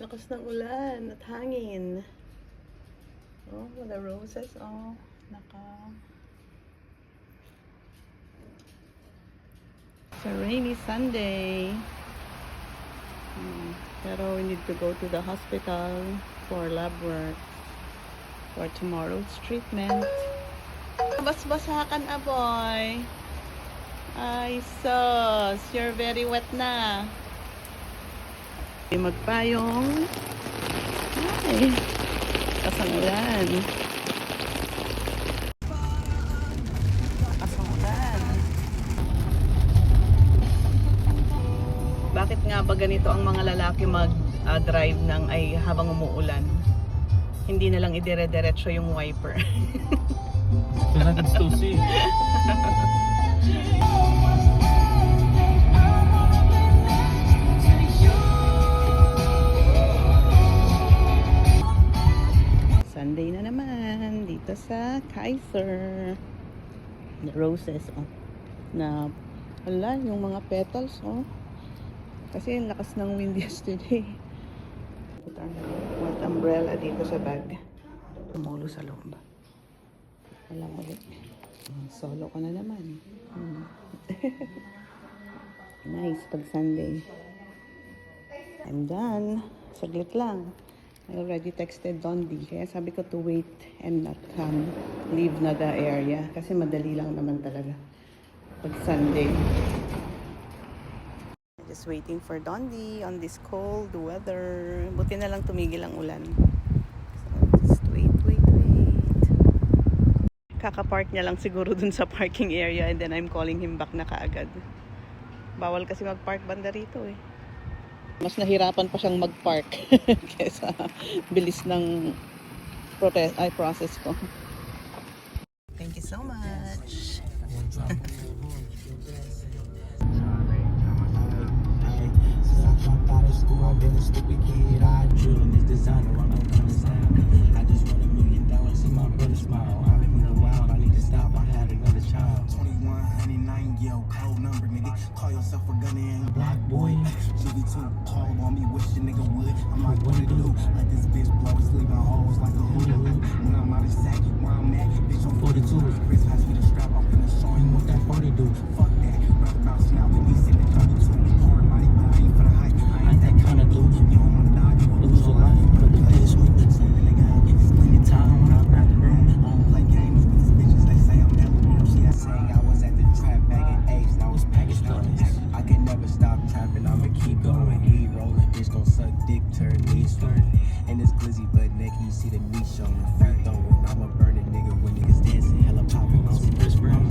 Lakas ng ulan at hangin. Oh, the roses. Oh, it's a rainy Sunday. Pero we need to go to the hospital for lab work for tomorrow's treatment. Basbasakan, aboy. Ay, sus. You're very wet na. Magpayong. Ay, kasang ulan. Kasang ulan. Bakit nga ba ganito ang mga lalaki mag-drive ng ay habang umuulan? Hindi na lang idire-diretso yung wiper. Then I can still see. Sunday na naman dito sa Kaiser. The roses, oh. Na, wala, yung mga petals, oh. Kasi ang lakas ng wind yesterday. What umbrella dito sa bag. Tumulo sa loob. Wala ulit. Solo ko na naman. Nice pag Sunday. I'm done. Saglit lang. I already texted Dondi. Kaya sabi ko to wait and not leave na the area. Kasi madali lang naman talaga pag Sunday. Just waiting for Dondi on this cold weather. Buti na lang tumigil ang ulan. So just wait. Kakapark niya lang siguro dun sa parking area and then I'm calling him back na kaagad. Bawal kasi mag-park banda rito eh. Mas nahirapan pa siyang mag-park kaysa bilis ng process ko. Thank you so much. Call yourself a gunner and black boy. Jiggy too call on me, wish a nigga would. I'm like, what to do? Like this bitch blows, leaving hoes like a hula hoop. When I'm out of sack, where I'm at, bitch on 42. Chris has me the strap, I'm finna show him what that 40 do. Fuck that, rather bouncing out with me sitting 32. Hard money, but I ain't for the hype. I ain't that kind of dude. You don't wanna die, you wanna lose a life. Put the bitch with the sleeping nigga. It's plenty time when I'm out the room. I don't play games with these bitches, they say I'm hella real. She had saying I was at the trap bagging eggs, and I was packaged on. I can never stop trapping, I'ma keep going. We rolling, bitch gon' suck dick, turn knees swing. And this glizzy butt naked, you see the meat showing. Free throwing, I'ma burn a nigga when niggas dancing, hella popping on some Chris Brown.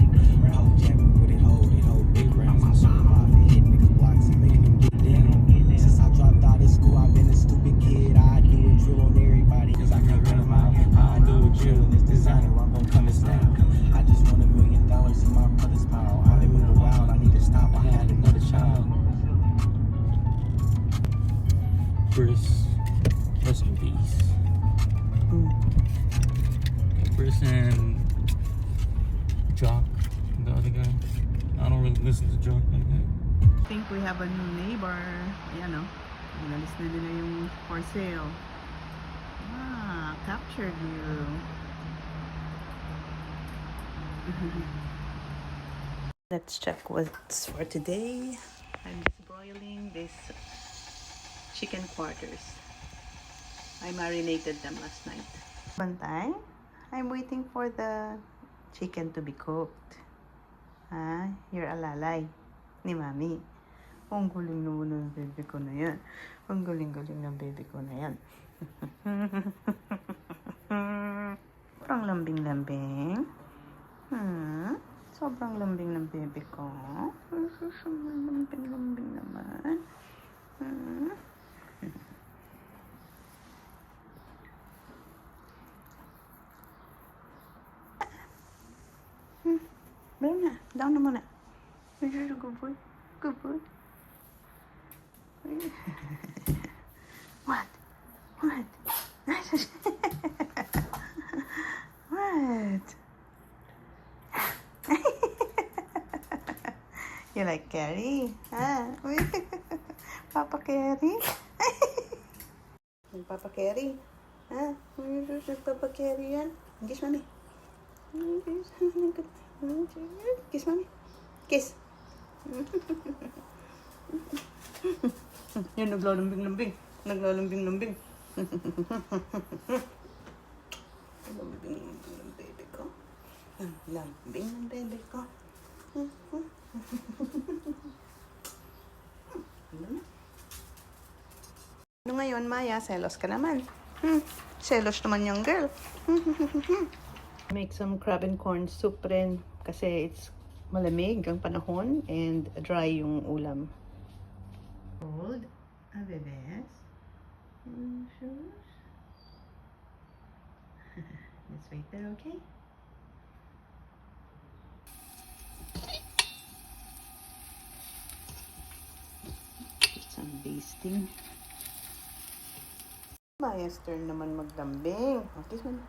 Hoe jamming with it, hold big rounds. I'm shooting off and hitting niggas blocks and making them get down. Since I dropped out of school, I've been a stupid kid. I do a drill on everybody, cause I can't run them out. I do a drill in this designer, I'm gon' come and snap. I just want $1 million in my brother's pile. I've been moving wild, I need to stop, I had another child. Chris, rest in peace. Chris and Jock, the other guy. I don't really listen to Jock like that. I think we have a new neighbor. Ayan o. Nalis na nila yung for sale. Captured you. Let's check what's for today. I'm just broiling this chicken quarters. I marinated them last night. Bantay, I'm waiting for the chicken to be cooked. You're alalay ni Mami. Ang galing naman ng baby ko na yan. Ang galing-galing ng baby ko na yan. Sobrang lambing-lambing. Sobrang lambing ng baby ko. Sobrang lambing-lambing naman. Down na muna. Good boy. Good boy. What? What? What? You like Carrie? Papa Carrie? Nagpapakerry. Ha? Nagpapakerry yan. Kiss, mami. Kiss, mami. Kiss. Yan, naglalambing-lambing. Naglalambing-lambing. Lambing-lambing ng baby ko. Lambing ng baby ko. Ano ngayon, Maya? Selos ka naman. Selos naman yung girl. Make some crab and corn soup rin kasi it's malamig ang panahon and dry yung ulam. Hold. A bebes. Let's wait there, okay? Some basting. Maya's turn naman maglambing. Okay, man.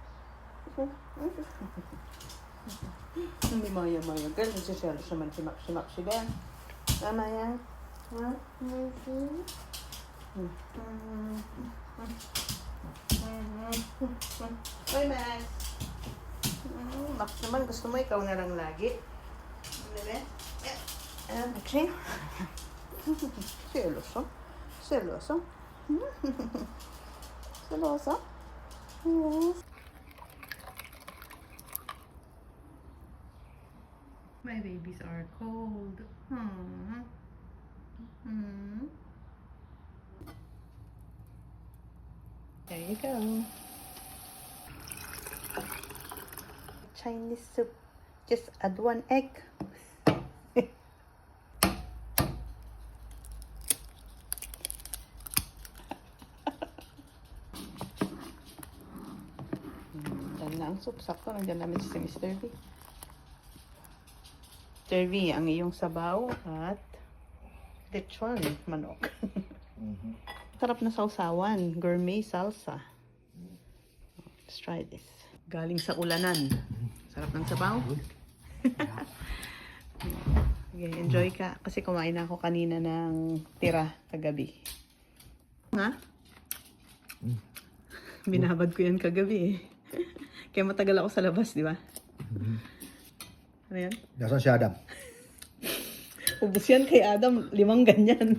Hindi Maya. Girl, nagsiselos naman simak siya. Ah, Maya? Ha? Hoy, Max. Max naman, gusto mo ikaw na lang lagi. Diba? Okay. Seloso. Seloso. Seloso. Yes. My babies are cold. There you go. Chinese soup. Just add 1 egg. Yan na ang soup. Sakto. Nandiyan namin si Mr. V. Mr. V, ang iyong sabaw at lechon manok. Sarap na sausawan. Gourmet salsa. Let's try this. Galing sa ulanan. Sarap ng sabaw. Okay, enjoy ka. Kasi kumain na ako kanina ng tira kagabi. Ha? Binabad ko yan kagabi eh. Kaya matagal ako sa labas, di ba? Ano yan? Nasaan si Adam? Ubus yan kay Adam. 5 ganyan.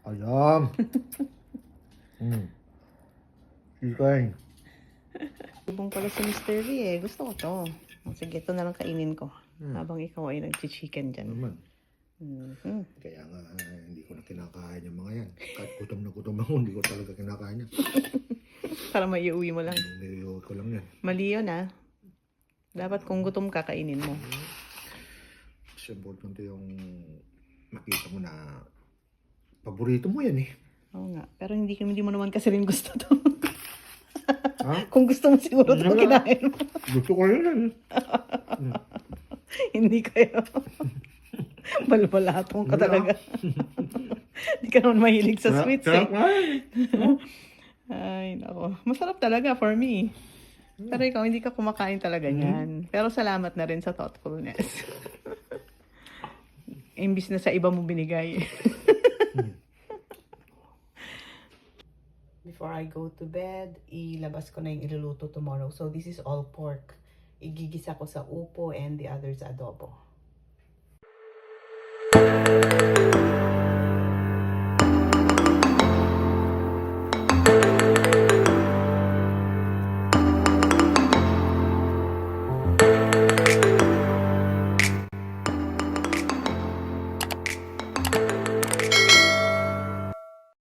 Adam! Chicken. Ibong pala si Mr. V eh. Gusto ko to. Sige, ito na lang kainin ko. Habang ikaw ay nag-chicken dyan. Naman. Kaya nga, hindi ko na kinakain yung mga yan. Kahit gutom ako, hindi ko talaga kinakain yan. Para maiuwi mo lang. Niliuwi ko lang yan. Mali yun ah. Dapat kung gutom ka, kainin mo. Kasi important yung makita mo na paborito mo yan eh. Oo nga. Pero hindi mo naman kasi rin gusto to. Ha? Kung gusto mo siguro ito, kinain mo. Gusto ko yun. Hindi kayo. Balbalatong ka talaga. Hindi ka naman mahilig sa sweets eh. Ay, nako. Masarap talaga for me. Pero ikaw, hindi ka kumakain talaga niyan. Pero salamat na rin sa thoughtfulness. Imbis na sa iba mo binigay. Before I go to bed, ilabas ko na yung iluluto tomorrow. So this is all pork. Igigisa ko sa upo and the others adobo.